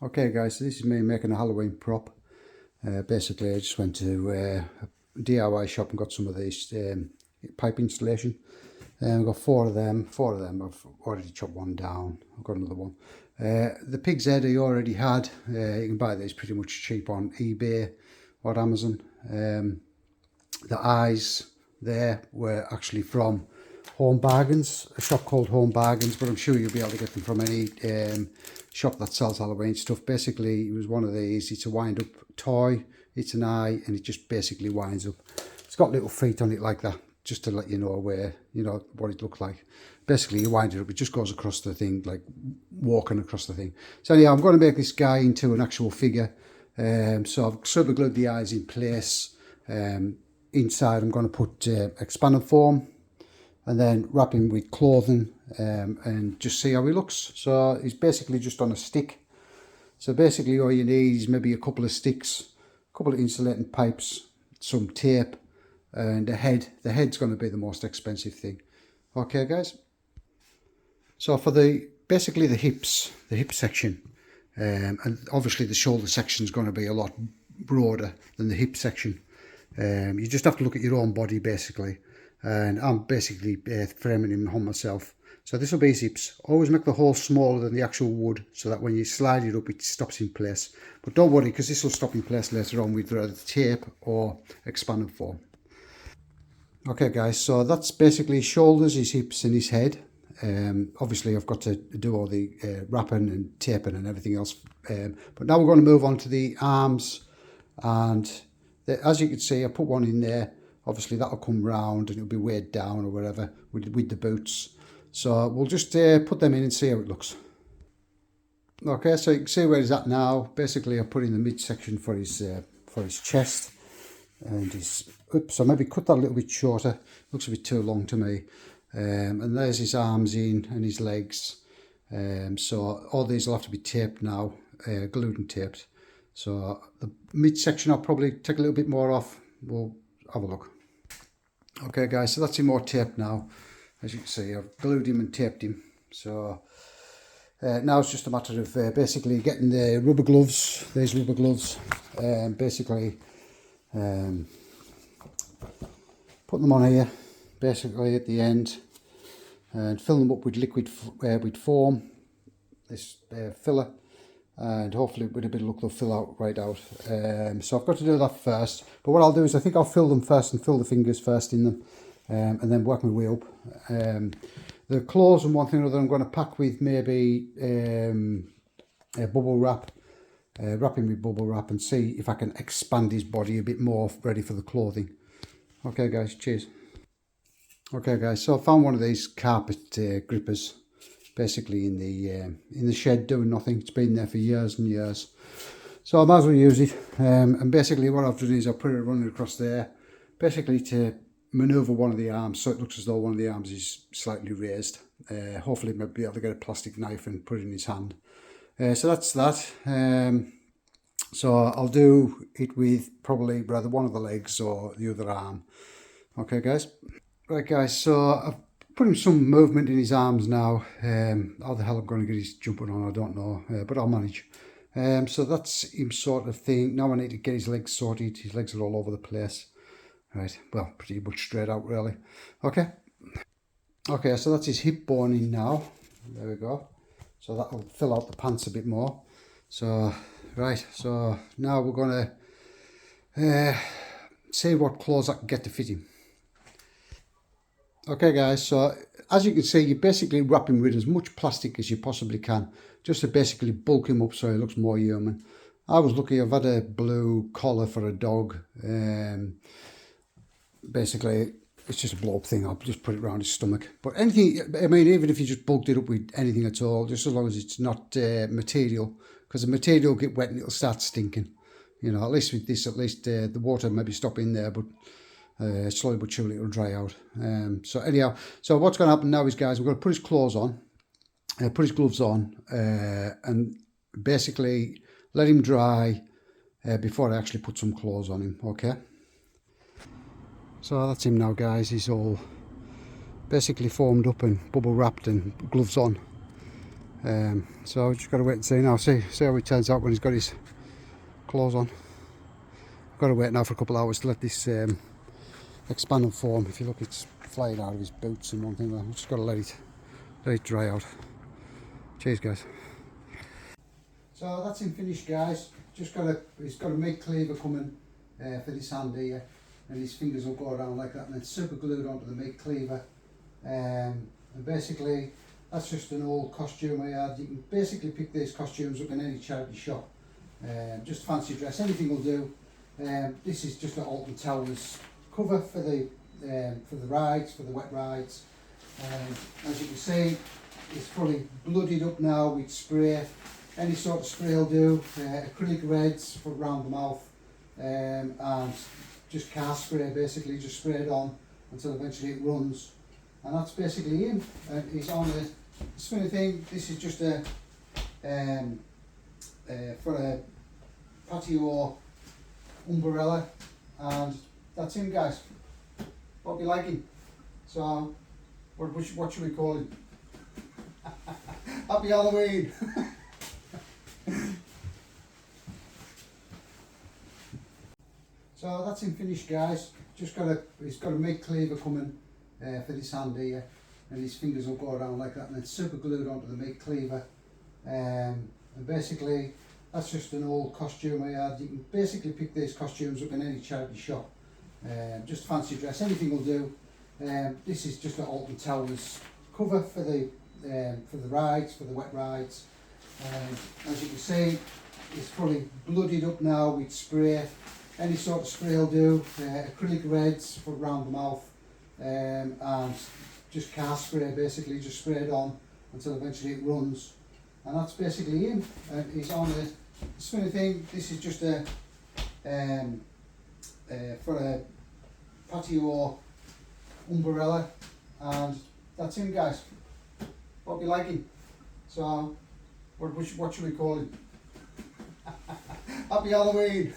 Okay guys, so this is me making a Halloween prop. Basically I just went to a DIY shop and got some of these pipe installation. I've got four of them. I've already chopped one down. I've got another one. The pig's head I already had. You can buy these pretty much cheap on eBay or Amazon. The eyes there were actually from Home Bargains, a shop called Home Bargains, but I'm sure you'll be able to get them from any shop that sells Halloween stuff. Basically, it was one of these. It's a wind-up toy. It's an eye, and it just basically winds up. It's got little feet on it like that, just to let you know where, you know, what it looked like. Basically, you wind it up, it just goes across the thing, like walking across the thing. So anyhow, I'm going to make this guy into an actual figure. So I've super glued the eyes in place. Inside, I'm going to put expanding foam, and then wrap him with clothing and just see how he looks. So he's basically just on a stick. So basically all you need is maybe a couple of sticks, a couple of insulating pipes, some tape, and a head. The head's going to be the most expensive thing. Okay guys. So for basically the hip section, and obviously the shoulder section is going to be a lot broader than the hip section. You just have to look at your own body basically. And I'm basically framing him on myself. So this will be his hips. Always make the hole smaller than the actual wood, so that when you slide it up, it stops in place. But don't worry, because this will stop in place later on with either tape or expanding foam. Okay guys, so that's basically his shoulders, his hips and his head. Obviously I've got to do all the wrapping and taping and everything else. But now we're going to move on to the arms. And as you can see, I put one in there. Obviously that'll come round and it'll be weighed down or whatever with the boots. So we'll just put them in and see how it looks. Okay, so you can see where he's at now. Basically I put in the midsection for his chest and his, oops, I maybe cut that a little bit shorter. Looks a bit too long to me. And there's his arms in and his legs. So all these will have to be taped now, glued and taped. So the midsection I'll probably take a little bit more off. We'll have a look. Okay guys, so that's him all taped now. As you can see, I've glued him and taped him. So now it's just a matter of basically getting the rubber gloves, these rubber gloves, basically putting them on here, basically at the end, and fill them up with liquid with foam, this filler, and hopefully with a bit of luck they'll fill out right out. So I've got to do that first, but what I'll do is I think I'll fill them first and fill the fingers first in them, and then work my way up. The claws and one thing or other I'm going to pack with maybe a bubble wrap, wrap him with bubble wrap and see if I can expand his body a bit more ready for the clothing. Okay guys, cheers. Okay guys, so I found one of these carpet grippers basically in the shed doing nothing. It's been there for years and years, so I might as well use it. And basically what I've done is I've put it running across there, basically to manoeuvre one of the arms so it looks as though one of the arms is slightly raised. Hopefully maybe be able to get a plastic knife and put it in his hand. So that's that. So I'll do it with probably rather one of the legs or the other arm. Okay guys. Right guys, so I've put him some movement in his arms now. How the hell I'm going to get his jumping on, I don't know, but I'll manage. So that's him sort of thing. Now I need to get his legs sorted. His legs are all over the place. Right, well, pretty much straight out really. Okay. Okay, so that's his hip bone in now. There we go. So that will fill out the pants a bit more. So, right, so now we're going to see what clothes I can get to fit him. Okay guys, so as you can see, you basically wrap him with as much plastic as you possibly can, just to basically bulk him up so he looks more human. I was lucky, I've had a blue collar for a dog. Basically, it's just a blow up thing, I'll just put it around his stomach. But anything, I mean, even if you just bulked it up with anything at all, just as long as it's not material, because the material will get wet and it'll start stinking. You know, at least with this, at least the water maybe stop in there, but slowly but surely it'll dry out. So anyhow, so what's going to happen now is, guys, we're going to put his clothes on, put his gloves on, and basically let him dry before I actually put some clothes on him. Okay. So that's him now, guys. He's all basically foamed up and bubble wrapped and gloves on. So I've just got to wait and see now, see how it turns out when he's got his clothes on. I've got to wait now for a couple of hours to let this expand and form. If you look, it's flying out of his boots and one thing. I've just got to let it dry out. Cheers, guys. So that's him finished, guys. He's got a meat cleaver coming for this hand here, and his fingers will go around like that, and then super glued onto the meat cleaver. And basically, that's just an old costume I had. You can basically pick these costumes up in any charity shop. Just fancy dress, anything will do. This is just an Alton Towers cover for the rides, for the wet rides. As you can see, it's fully bloodied up now with spray. Any sort of spray will do. Acrylic reds for around the mouth, and just car spray, basically just spray it on until eventually it runs. And that's basically him. He's on a spinny thing. This is just a for a patio umbrella, and that's him, guys. Hope you like him. So what should we call him? Happy Halloween. So that's him finished, guys. He's got a meat cleaver coming for this hand here, and his fingers will go around like that, and then super glued onto the meat cleaver. And basically, that's just an old costume I had. You can basically pick these costumes up in any charity shop. Just fancy dress, anything will do. This is just an Alton Towers cover for the rides, for the wet rides. As you can see, it's fully bloodied up now with spray. Any sort of spray will do. Acrylic reds for around the mouth, and just car spray, basically just spray it on until eventually it runs. And that's basically him. He's on a spinny thing. This is just a for a patio umbrella, and that's him, guys. Hope you like him. So what should we call him? Happy Halloween.